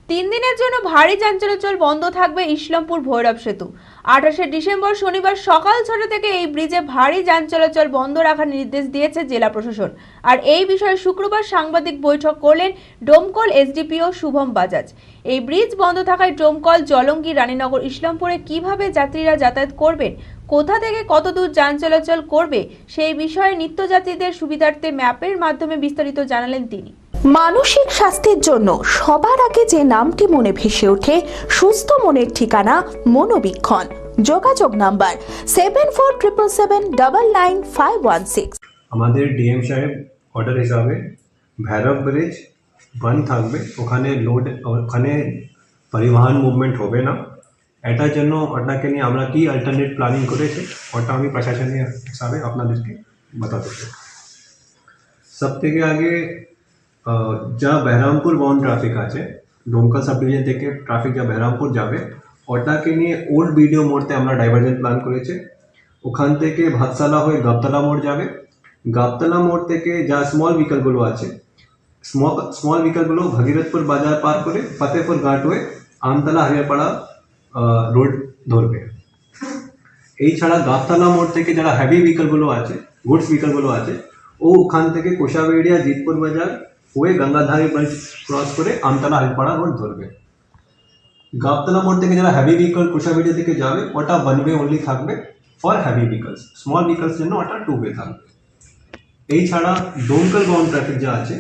3 দিনের জন্য ভারী যান চলাচল বন্ধ থাকবে ইসলামপুর ভৈরব সেতু। 28শে ডিসেম্বর শনিবার সকাল 6টা থেকে এই ব্রিজে ভারী যান চলাচল বন্ধ রাখার নির্দেশ দিয়েছে জেলা প্রশাসন। আর এই বিষয়ে শুক্রবার সাংবাদিক বৈঠক করলেন ডোমকল এসডিপিও শুভম বাজাজ। এই ব্রিজ বন্ধ থাকায় ডোমকল, জলঙ্গি, রানীনগর, ইসলামপুরে কিভাবে যাত্রীরা যাতায়াত করবেন, কোথা থেকে কত দূর যান চলাচল করবে সেই বিষয়ে নিত্যযাত্রীদের সুবিধার্থে ম্যাপের মাধ্যমে বিস্তারিত জানালেন তিনি। মানসিক স্বাস্থ্যের জন্য সবার আগে যে নামটি মনে ভেসে ওঠে, সুস্থ মনের ঠিকানা মনোবীক্ষণ। যোগাযোগ নাম্বার 7477799516। আমাদের ডিএম সাহেব অর্ডার হিসাবে ভৈরব ব্রিজ বন্ধ থাকবে, ওখানে পরিবহন মুভমেন্ট হবে না। এটার জন্য ওটাকে নিয়ে আমরা কি অল্টারনেট প্ল্যানিং করেছি ওটা আমি প্রশাসনের হিসাবে আপনাদেরকে बताते চাই। সব থেকে আগে যা বহরমপুর বাউন্ড ট্রাফিক আছে, ডোমকল সাব ডিভিশন থেকে ট্রাফিক যা বহরমপুর যাবে ওটাকে নিয়ে ওল্ড ভিডিও মোড়তে আমরা ডাইভারজেন্ট প্ল্যান করেছি। ওখান থেকে ভাতশালা হয়ে গাবতলা মোড় যাবে। গাবতলা মোড় থেকে যা স্মল ভেহিকলগুলো আছে, স্মল ভেহিকলগুলো ভগীরথপুর বাজার পার করে ফতেহপুর ঘাট হয়ে আমতলা হরিয়ারপাড়া রোড ধরবে। এই ছাড়া গাবতলা মোড় থেকে যারা হেভি ভেহিকলগুলো আছে, গুডস ভেহিকলগুলো আছে, ও ওখান থেকে কোষাবেড়িয়া, জিতপুর বাজার হয়ে গঙ্গাধারী ব্রিজ ক্রস করে আমতলা হরিয়ারপাড়া রোড ধরবে। গাবতলা মোড় থেকে যারা হেভি ভেহিকল কোষাবেড়িয়া থেকে যাবে ওটা 1 ওয়ে অনলি থাকবে for heavy vehicles. Small vehicles জন্য ওটা 2 ওয়ে থাকবে। এই ছাড়া ডোমকল বাউন্ড ট্রাফিক যা আছে,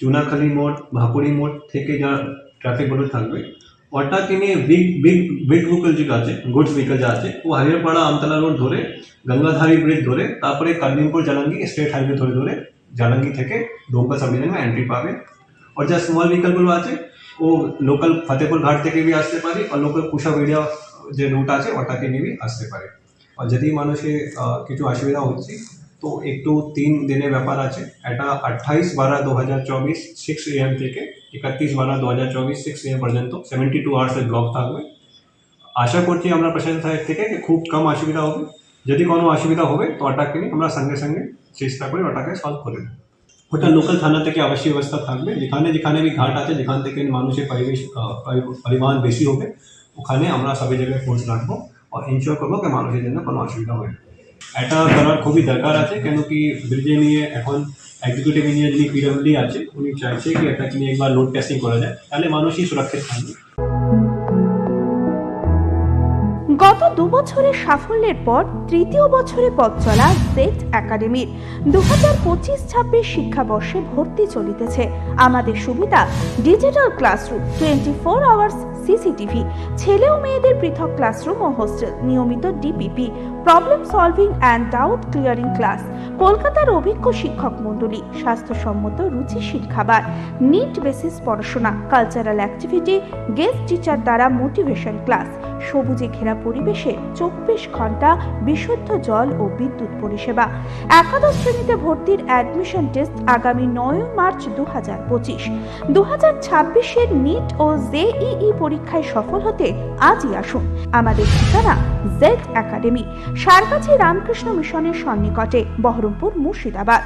চুনাখালী মোড়, ভাপুরি মোড় থেকে যা ট্রাফিকগুলো থাকবে ওটাকে নিয়ে বিগ ভেহিকল যেটা আছে, গুডস ভেহিকল যা আছে, ও হরিয়ারপাড়া আমতলা রোড ধরে গঙ্গাধারী ব্রিজ ধরে তারপরে কালিমপুর জালাঙ্গি স্টেট হাইওয়ে ধরে জালাঙ্গি থেকে ডোমকল সাব ডিভিশন में एंट्री पावे। और যা স্মল ভেহিকলগুলো আছে ও লোকাল ফতেহপুর ঘাট থেকে भी আসতে পারে আর লোকাল কুশাবেড়িয়া যে রুট আছে ওটাকে নিয়ে भी আসতে পারে। আর যদি মানুষের কিছু অসুবিধা হচ্ছে তো একটু 3 দিনের ব্যাপার আছে। এটা 28/12/2024 6 AM থেকে 31/12/2024 6 AM পর্যন্ত 72 আওয়ার্সের ব্লক থাকবে। আশা করছি আমরা প্রশাসন সাইড থেকে খুব কম অসুবিধা হবে। যদি কোনো অসুবিধা হবে তো ওটাকে নিয়ে আমরা সঙ্গে সঙ্গে চেষ্টা করে ওটাকে সলভ করে দেব। ওটা লোকাল থানা থেকে অবশ্যই ব্যবস্থা থাকবে। যেখানে भी ঘাট আছে, যেখান থেকে মানুষের পরিবহন বেশি হবে, ওখানে আমরা সব জায়গায় ফোর্স রাখবো আর ইনশিওর করবো যে মানুষের জন্য কোনো অসুবিধা হবে না। এটা করার খুবই দরকার আছে, কেন কি ব্রিজে নিয়ে এখন এক্সিকিউটিভ ইঞ্জিনিয়ার যিনি পিডব্লিউডি আছে উনি চাইছে কি এটাকে নিয়ে একবার লোড টেস্টিং করা যায়, তাহলে মানুষই সুরক্ষিত থাকবে। গত 2 বছরের সাফল্যের পর তৃতীয় বছরে পথ চলা জেড একাডেমির 2025-26 শিক্ষাবর্ষে ভর্তি চলিতেছে। আমাদের সুবিধা ডিজিটাল ক্লাসরুম, 24 আওয়ার্স সিসিটিভি, ছেলে ও মেয়েদের পৃথক ক্লাসরুম ও হোস্টেল, নিয়মিত DPP, problem solving and doubt clearing class, কলকাতার অভিজ্ঞ শিক্ষক মণ্ডলী, স্বাস্থ্যসম্মত রুচিশীল খাবার, নিট বেসিস পড়াশোনা, কালচারাল অ্যাক্টিভিটি, গেস্ট টিচার দ্বারা মোটিভেশন ক্লাস, সবুজে ঘেরা পরিবেশে 24 ঘন্টা বিশুদ্ধ জল ও বিদ্যুৎ পরিষেবা। একাদশ শ্রেণীতে ভর্তির অ্যাডমিশন টেস্ট আগামী 9 মার্চ 2025। 2026-এর নিট ও জেইই পরীক্ষায় সফল হতে আজই আসুন। আমাদের ঠিকানা জেড একাডেমি, সারগাছি রামকৃষ্ণ মিশনের সন্নিকটে, বহরমপুর, মুর্শিদাবাদ।